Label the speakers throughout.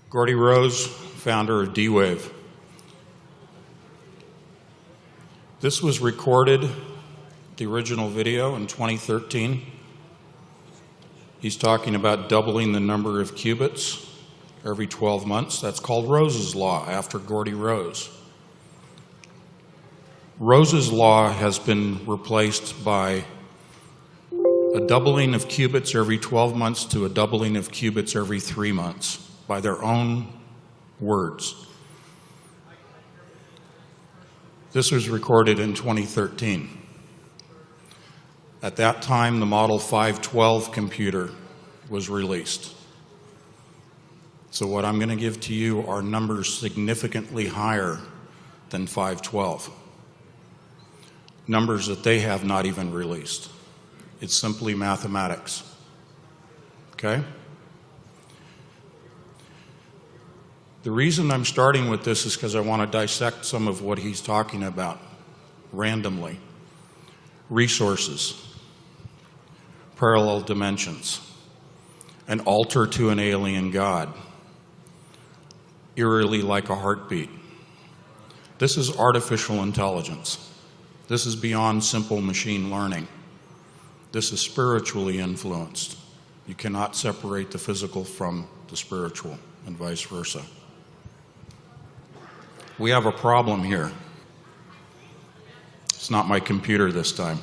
Speaker 1: Gordy Rose, founder of D-Wave. This was recorded, the original video, in 2013. He's talking about doubling the number of qubits every 12 months. That's called Rose's Law, after Gordy Rose. Rose's Law has been replaced by a doubling of qubits every 12 months to a doubling of qubits every 3 months, by their own words. This was recorded in 2013. At that time, the Model 512 computer was released. So what I'm going to give to you are numbers significantly higher than 512. Numbers that they have not even released. It's simply mathematics. Okay? The reason I'm starting with this is because I want to dissect some of what he's talking about randomly. Resources, parallel dimensions, an altar to an alien god, eerily like a heartbeat. This is artificial intelligence. This is beyond simple machine learning. This is spiritually influenced. You cannot separate the physical from the spiritual, and vice versa. We have a problem here. It's not my computer this time.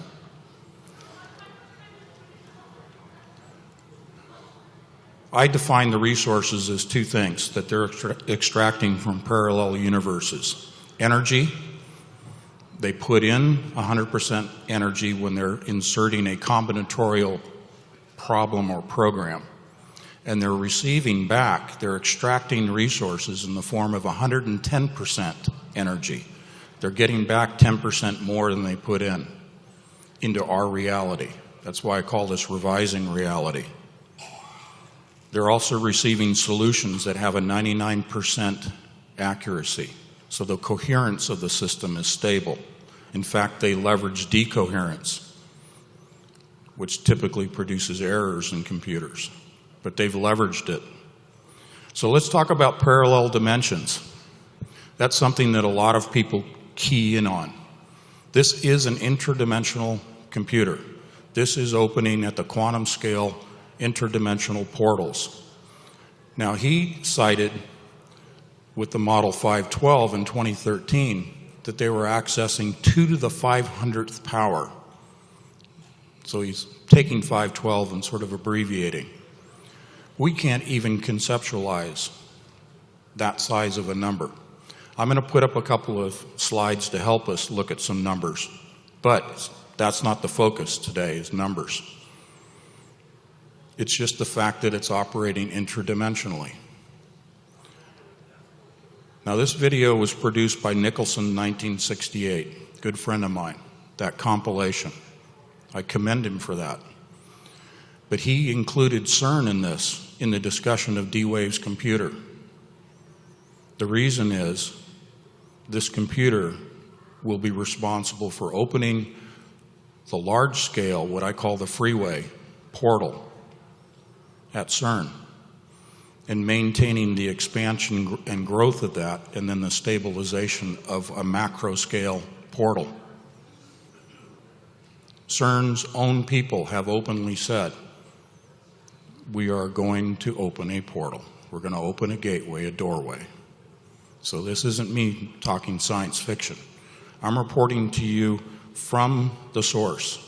Speaker 1: I define the resources as two things that they're extracting from parallel universes. Energy. They put in 100% energy when they're inserting a combinatorial problem or program. And they're receiving back, they're extracting resources in the form of 110% energy. They're getting back 10% more than they put in into our reality. That's why I call this revising reality. They're also receiving solutions that have a 99% accuracy. So the coherence of the system is stable. In fact, they leverage decoherence, which typically produces errors in computers. But they've leveraged it. So let's talk about parallel dimensions. That's something that a lot of people key in on. This is an interdimensional computer. This is opening at the quantum scale interdimensional portals. Now, he cited with the Model 512 in 2013 that they were accessing 2 to the 500th power. So he's taking 512 and sort of abbreviating. We can't even conceptualize that size of a number. I'm going to put up a couple of slides to help us look at some numbers, but that's not the focus today, is numbers. It's just the fact that it's operating interdimensionally. Now, this video was produced by Nicholson in 1968, good friend of mine, that compilation. I commend him for that. But he included CERN in this, in the discussion of D-Wave's computer. The reason is this computer will be responsible for opening the large scale, what I call the freeway portal at CERN, and maintaining the expansion and growth of that, and then the stabilization of a macro scale portal. CERN's own people have openly said, we are going to open a portal. We're going to open a gateway, a doorway. So this isn't me talking science fiction. I'm reporting to you from the source.